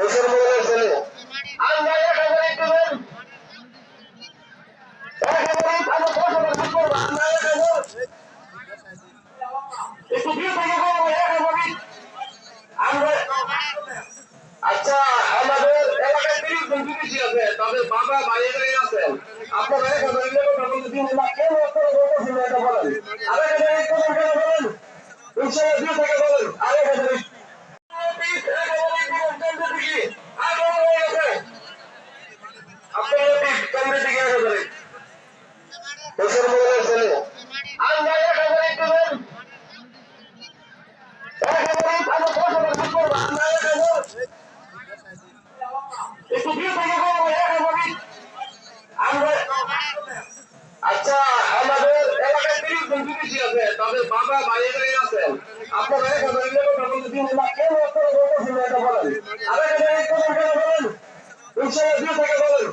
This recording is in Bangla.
মুসলমানের ছেলে আল্লাহ আচ্ছা আমাদের এলাকায় 30 জন বিদেশি আছে, তাদের বাবা বাইরে আছেন। আপনারা এখানে দিন না কেন এটা বলেন, বলেন ইনশাআল্লাহ দিয়ে থেকে বলেন মুসলমানের ছেলে আল্লাহ আচ্ছা আমাদের এলাকায় 30 জন বিদেশি আছে, তাদের বাবা বাইরে আছেন। আপনারা এখানে দিন না কেন এটা বলেন ইনশাআল্লাহ দিয়ে থেকে বলেন